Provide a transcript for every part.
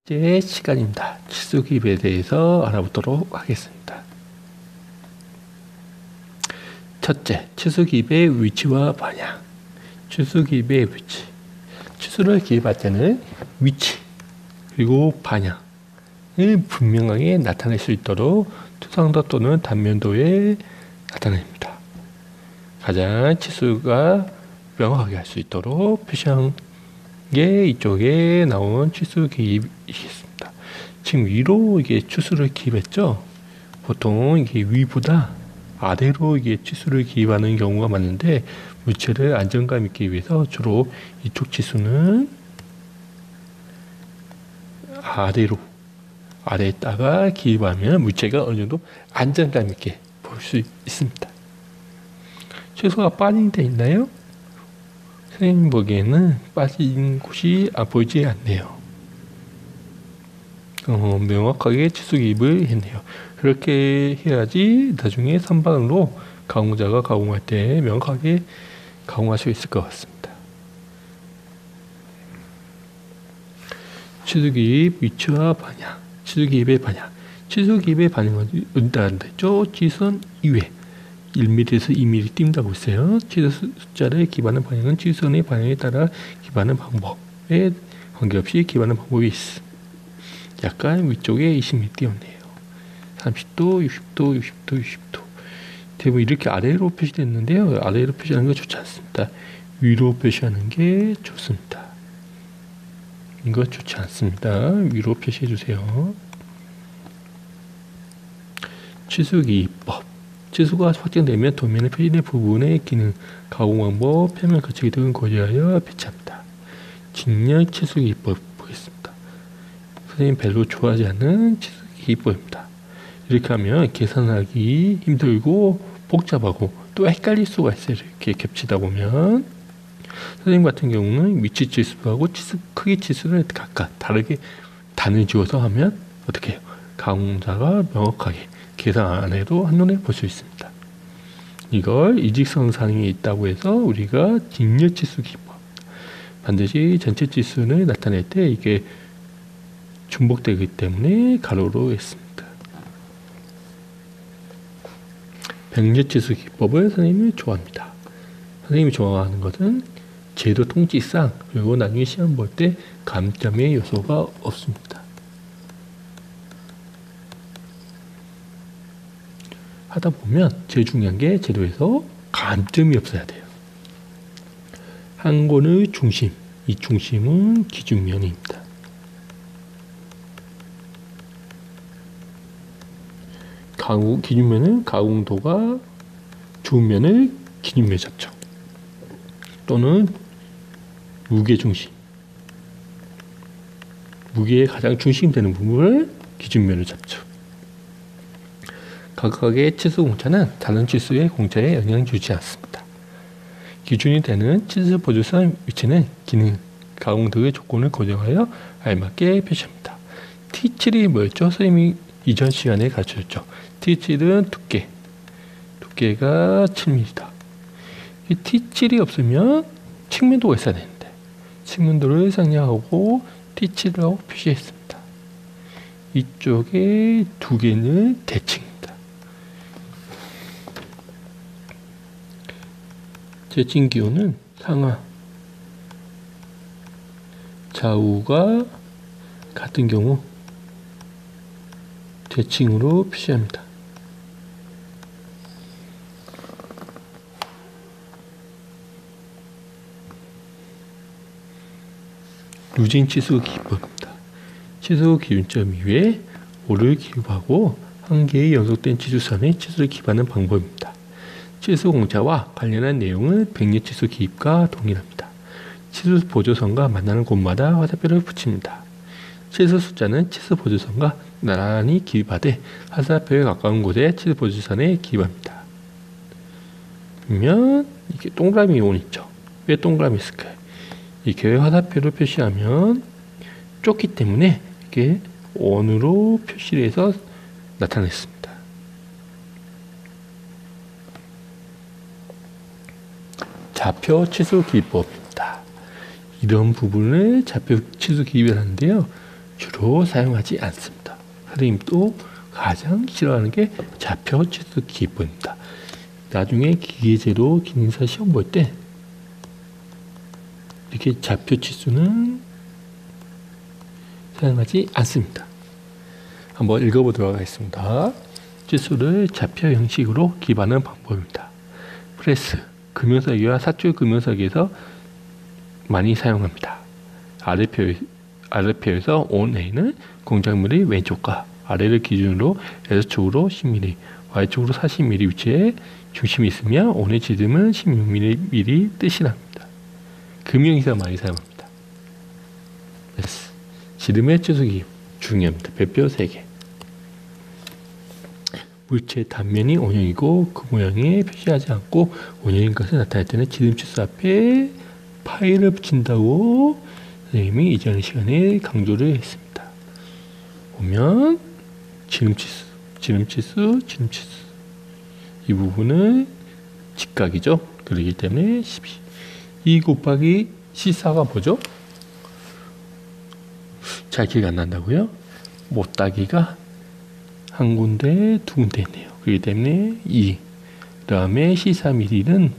이제 시간입니다. 치수 기입에 대해서 알아보도록 하겠습니다. 첫째, 치수 기입의 위치와 방향. 치수 기입의 위치. 치수를 기입할 때는 위치 그리고 방향을 분명하게 나타낼 수 있도록 투상도 또는 단면도에 나타냅니다. 가장 치수가 명확하게 할 수 있도록 표시한 게 이쪽에 나온 치수 기입이겠습니다. 지금 위로 이게 치수를 기입했죠. 보통 이게 위보다 아래로 이게 치수를 기입하는 경우가 많은데 물체를 안정감 있게 위해서 주로 이쪽 치수는 아래에다가 기입하면 물체가 어느 정도 안정감 있게 볼 수 있습니다. 치수가 빠진 데 있나요? 선생님 보기에는 빠진 곳이 보이지 않네요. 명확하게 치수 기입을 했네요. 그렇게 해야지 나중에 선반으로 가공자가 가공할 때 명확하게 가공할 수 있을 것 같습니다. 치수 기입 위치와 방향. 치수 기입의 방향. 치수 기입의 방향은 은다는데죠. 지선 이외 1mm에서 2mm 띈다고 했어요. 치수 숫자를 기입하는 방향은 치수선의 방향에 따라 기입하는 방법에 관계없이 기입하는 방법이 있습니다. 약간 위쪽에 20mm 띄었네요. 30도, 60도, 60도, 60도. 대부분 이렇게 아래로 표시됐는데요. 아래로 표시하는 거 좋지 않습니다. 위로 표시하는 게 좋습니다. 이거 좋지 않습니다. 위로 표시해 주세요. 치수 기입법. 치수가 확정되면 도면에 표시된 부분의 기능, 가공 방법, 표면 거치기 등을 고려하여 배치합니다. 직렬 치수 기입법 보겠습니다. 선생님 별로 좋아하지 않는 치수 기입법입니다. 이렇게 하면 계산하기 힘들고 복잡하고 또 헷갈릴 수가 있어요. 이렇게 겹치다 보면 선생님 같은 경우는 위치 치수하고 치수 크기 치수를 각각 다르게 단을 지어서 하면 어떻게 해요? 가공자가 명확하게 계산 안 해도 한눈에 볼 수 있습니다. 이걸 이직선상에 있다고 해서 우리가 직렬치수 기법. 반드시 전체 치수를 나타낼 때 이게 중복되기 때문에 가로로 했습니다. 병렬치수 기법을 선생님이 좋아합니다. 선생님이 좋아하는 것은 제도 통지상 그리고 나중에 시험 볼 때 감점의 요소가 없습니다. 하다 보면 제일 중요한 게 제도에서 감점이 없어야 돼요. 한 권의 중심, 이 중심은 기준면입니다. 기준면은 가공도가 주면을 기준면에 잡죠. 또는 무게 중심, 무게의 가장 중심되는 부분을 기준면을 잡죠. 각각의 치수 공차는 다른 치수의 공차에 영향을 주지 않습니다. 기준이 되는 치수 보조선 위치는 기능, 가공 등의 조건을 고려하여 알맞게 표시합니다. T7이 뭐였죠? 선생님이 이전 시간에 가르쳐줬죠. T7은 두께가 7mm다. 이 T7이 없으면 측면도가 있어야 되는데 측면도를 상량하고 T7이라고 표시했습니다. 이쪽에 두 개는 대칭입니다. 대칭 기호는 상하, 좌우가 같은 경우 대칭으로 표시합니다. 루징 치수 기입법입니다. 치수 기준점 이외에 오를 기입하고 한 개의 연속된 치수선에 치수를 기입하는 방법입니다. 치수 공차와 관련한 내용은 병렬치수 기입과 동일합니다. 치수 보조선과 만나는 곳마다 화살표를 붙입니다. 치수 숫자는 치수 보조선과 나란히 기입하되 화살표에 가까운 곳에 치수 보조선에 기입합니다. 그러면 이게 동그라미 원 있죠. 왜 동그라미 있을까요? 이렇게 화살표를 표시하면 좁기 때문에 이렇게 원으로 표시를 해서 나타냈습니다. 좌표 치수 기입법입니다. 이런 부분을 좌표 치수 기입을 하는데요. 주로 사용하지 않습니다. 선생님도 가장 싫어하는 게 좌표 치수 기입입니다. 나중에 기계제로 기능사 시험 볼 때 이렇게 좌표 치수는 사용하지 않습니다. 한번 읽어보도록 하겠습니다. 치수를 좌표 형식으로 기입하는 방법입니다. 프레스, 금형사기와 사출 금형사기에서 많이 사용합니다. 아래표에서 ONA는 공작물의 왼쪽과 아래를 기준으로 S축으로 10mm, Y축으로 40mm 위치에 중심이 있으며 ON의 지름은 16mm 뜻이랍니다. 금형에서 많이 사용합니다. S. 지름의 치수기 중요합니다. 별표 3개. 물체의 단면이 원형이고 그 모양에 표시하지 않고 원형인 것을 나타낼 때는 지름 치수 앞에 파이를 붙인다고 선생님이 이전 시간에 강조를 했습니다. 보면 지름치수 이 부분은 직각이죠. 그렇기 때문에 12. 2 곱하기 C4가 뭐죠? 잘 기억 안 난다고요? 못따기가 한 군데 두 군데 있네요. 그렇기 때문에 2. 그 다음에 C4mm는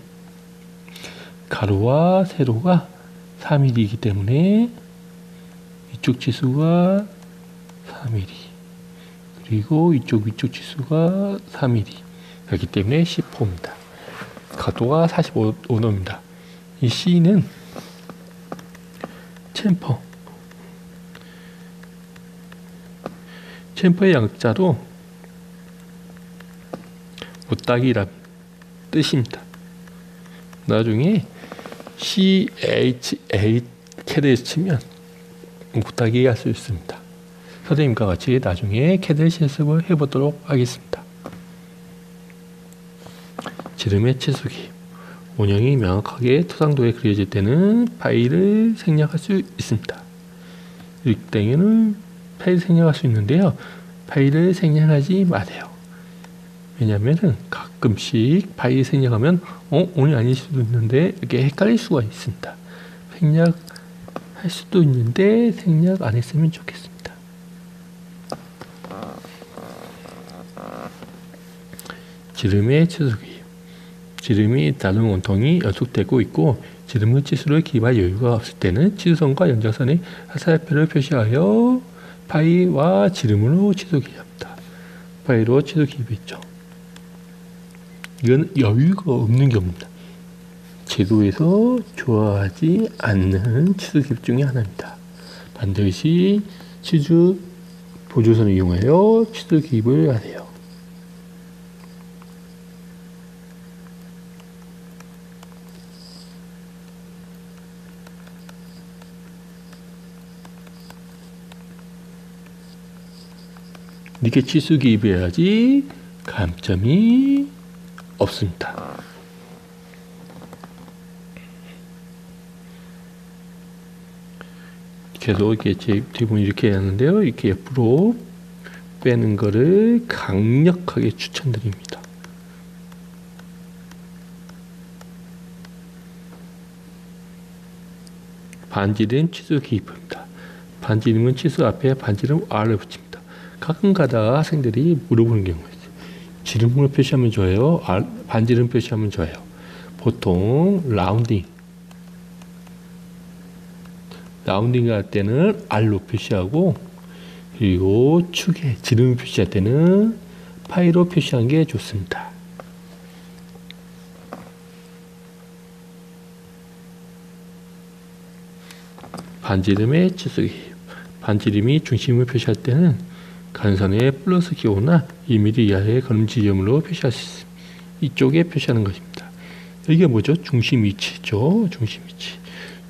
가로와 세로가 4mm이기 때문에 이쪽 치수가 4mm 그리고 이쪽 위쪽 치수가 4mm 그렇기 때문에 10호입니다. 각도가 45도입니다. 이 C는 챔퍼의 양자로 못따기란 뜻입니다. 나중에 CHA 캐드에서 치면 못따기 할 수 있습니다. 선생님과 같이 나중에 캐드 실습을 해보도록 하겠습니다. 지름의 치수기 원형이 명확하게 토상도에 그려질 때는 파이를 생략할 수 있습니다. 이럴 때에는 파이를 생략할 수 있는데요. 파이를 생략하지 마세요. 왜냐하면 가끔씩 파이 생략하면 오늘 아닐 수도 있는데 이렇게 헷갈릴 수가 있습니다. 생략할 수도 있는데 생략 안 했으면 좋겠습니다. 지름의 치수기 지름이 다른 원통이 연속되고 있고 지름의 치수를 기입할 여유가 없을 때는 치수선과 연장선의 화살표를 표시하여 파이와 지름으로 치수 기입합니다. 파이로 치수 기입했죠. 이건 여유가 없는 경우입니다. 제도에서 좋아하지 않는 치수 기입 중에 하나입니다. 반드시 치수 보조선을 이용하여 치수 기입을 하세요. 이렇게 치수 기입해야지 감점이 없습니다. 계속 이렇게 대부분 이렇게 하는데요. 이렇게 옆으로 빼는 거를 강력하게 추천드립니다. 반지름 치수 기입입니다. 반지름은 치수 앞에 반지름 R을 붙입니다. 가끔 가다가 학생들이 물어보는 경우가 있어요. 지름으로 표시하면 좋아요? 반지름 표시하면 좋아요? 보통 라운딩 할 때는 R로 표시하고 그리고 축에 지름을 표시할 때는 파이로 표시하는 게 좋습니다. 반지름의 치수기 반지름이 중심을 표시할 때는 간선의 플러스 기호나 2mm 이하의 걸음 지점으로 표시할 수 있습니다. 이쪽에 표시하는 것입니다. 이게 뭐죠? 중심 위치죠. 중심 위치.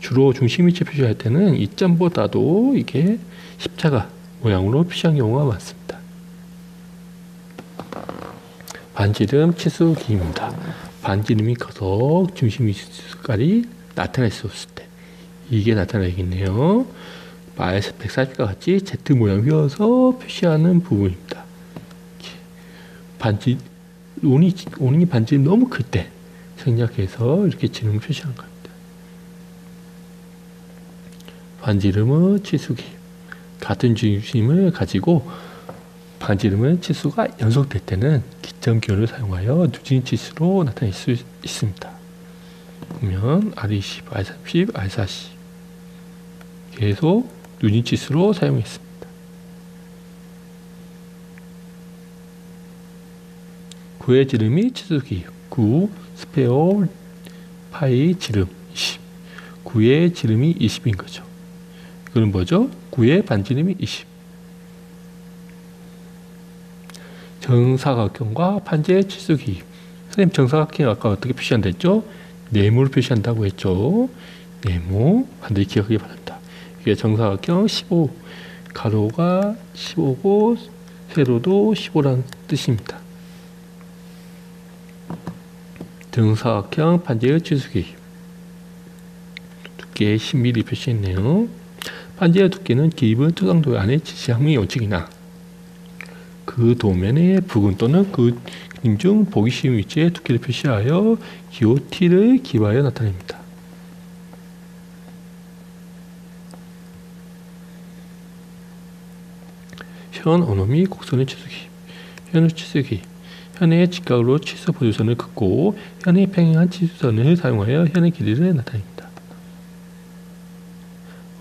주로 중심 위치 표시할 때는 이 점보다도 이게 십자가 모양으로 표시한 경우가 많습니다. 반지름 치수 기입니다. 반지름이 커서 중심 위치 색깔이 나타날 수 없을 때 이게 나타나겠네요. 마이너스 140과 같이 Z 모양 휘어서 표시하는 부분입니다. 원이 반지름이 너무 클 때 생략해서 이렇게 지름을 표시하는 겁니다. 반지름의 치수기 같은 중심을 가지고 반지름은 치수가 연속될 때는 기점 기호를 사용하여 누진 치수로 나타낼 수 있습니다. 보면 R20, R30, R40 계속 누진 치수로 사용했습니다. 구의 지름이 치수기 9 스페어 파이 지름 20 9의 지름이 20인 거죠. 이거는 뭐죠? 9의 반지름이 20 정사각형과 판지의 치수기. 선생님 정사각형 아까 어떻게 표시한다 했죠? 네모를 표시한다고 했죠. 네모 반드시 기억하기 바랍니다. 이게 정사각형 15 가로가 15고 세로도 15라는 뜻입니다. 정사각형 판지의 치수기 두께 10mm 표시했네요. 판지의 두께는 기본 특강도 안에 지시항의 원칙이나 그 도면의 부근 또는 그 그림 중 보기 쉬운 위치에 두께를 표시하여 기호 T를 기하여 나타냅니다. 현 언어 및 곡선의 치수기. 현의 치수기. 현의 직각으로 치수 보조선을 긋고 현의 평행한 치수선을 사용하여 현의 길이를 나타냅니다.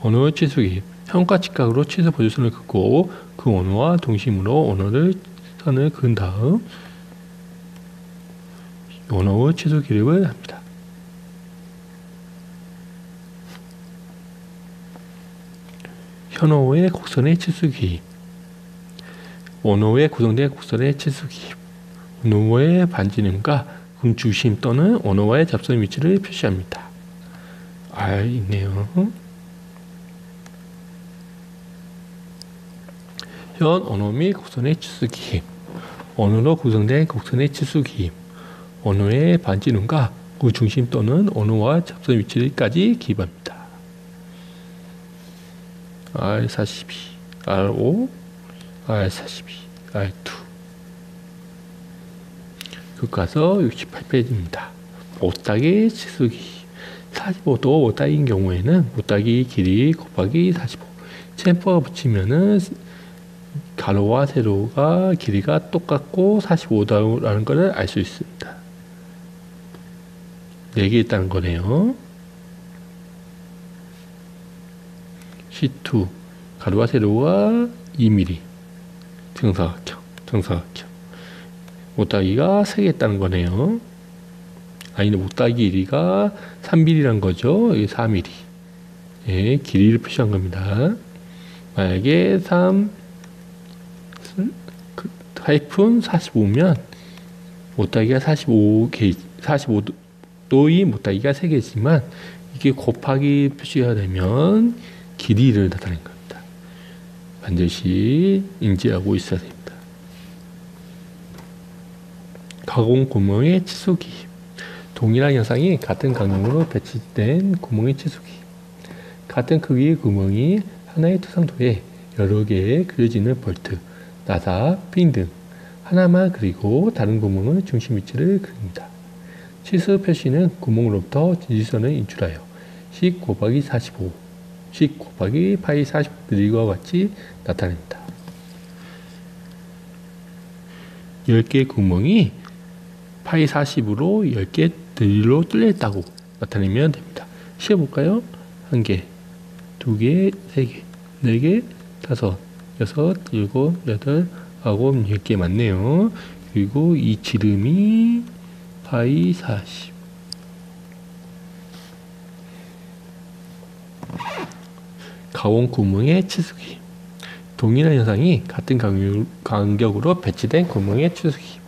언어의 치수기. 현과 직각으로 치수 보조선을 긋고 그 언어와 동심으로 언어를 선을 그은 다음 언어의 치수 기립을 합니다. 현어의 곡선의 치수 기입. 언어에 구성된 곡선의 치수 기입. 언어의 반지름과 그 중심 또는 언어와의 접선 위치를 표시합니다. 있네요. 현 언어 및 곡선의 치수 기입. 언어로 구성된 곡선의 치수 기입. 언어의 반지름과 그 중심 또는 언어와 접선 위치까지 기입합니다. R42, R5, R42, R2. 교과서 68페이지입니다. 못따기 치수기. 45도 못따기인 경우에는 못따기 길이 곱하기 45. 챔퍼가 붙이면은 가로와 세로가 길이가 똑같고 45도라는 것을 알 수 있습니다. 4개 있다는 거네요. C2 가로와 세로가 2mm 정사각형 못따기가 3개 있다는 거네요. 아니면 못따기 길이가 3mm란 거죠. 여기 4mm 예, 길이를 표시한 겁니다. 만약에 45면 못따기가 45도의 못따기가 3개지만 이게 곱하기 표시가 되면 길이를 나타낸 겁니다. 반드시 인지하고 있어야 됩니다. 가공 구멍의 치수기. 동일한 현상이 같은 간격으로 배치된 구멍의 치수기. 같은 크기의 구멍이 하나의 투상도에 여러 개의 그려지는 볼트, 나사, 핀 등 하나만 그리고 다른 구멍의 중심 위치를 그립니다. 치수 표시는 구멍으로부터 지지선을 인출하여 10 곱하기 45, 10 곱하기 파이 45mm와 같이 나타냅니다. 10개의 구멍이 파이 40으로 10개 드릴로 뚫려 있다고 나타내면 됩니다. 시험해볼까요? 1개, 2개, 3개, 4개, 5, 6, 7, 8, 9, 10개 맞네요. 그리고 이 지름이 파이 40. 가공 구멍의 치수기. 동일한 현상이 같은 간격으로 배치된 구멍의 치수기.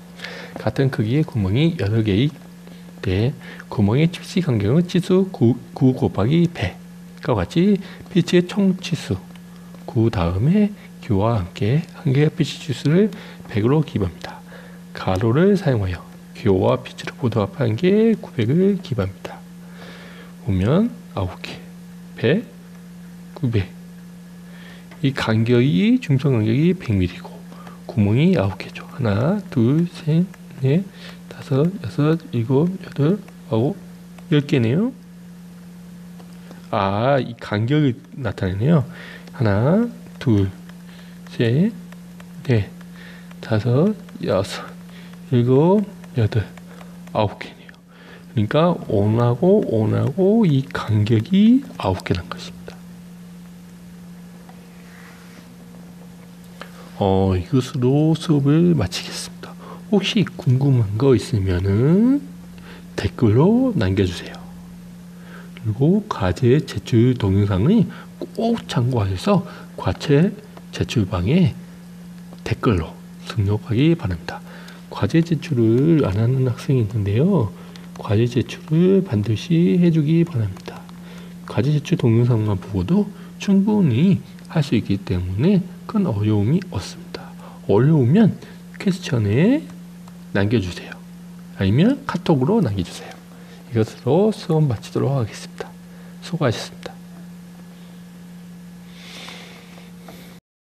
같은 크기의 구멍이 여러 개일 때 구멍의 피치 간격은 치수 9 곱하기 100과 같이 피치의 총 치수 9 다음에 교와 함께 한 개의 피치 치수를 100으로 기입합니다. 가로를 사용하여 교와 피치를 모두 합한 게 900을 기입합니다. 보면 9개, 100, 900. 이 간격이 중심 간격이 100mm고 구멍이 9개죠. 하나, 둘, 셋, 넷, 다섯, 여섯, 일곱, 여덟, 아홉, 10개네요. 이 간격이 나타내네요. 하나, 둘, 셋, 넷, 다섯, 여섯, 일곱, 여덟, 9개네요. 그러니까 on하고 이 간격이 9개란 것입니다. 이것으로 수업을 마치겠습니다. 혹시 궁금한 거 있으면은 댓글로 남겨주세요. 그리고 과제 제출 동영상을 꼭 참고하셔서 과제 제출방에 댓글로 등록하기 바랍니다. 과제 제출을 안 하는 학생이 있는데요. 과제 제출을 반드시 해주기 바랍니다. 과제 제출 동영상만 보고도 충분히 할 수 있기 때문에 큰 어려움이 없습니다. 어려우면 퀘스천에 남겨주세요. 아니면 카톡으로 남겨주세요. 이것으로 수업 마치도록 하겠습니다. 수고하셨습니다.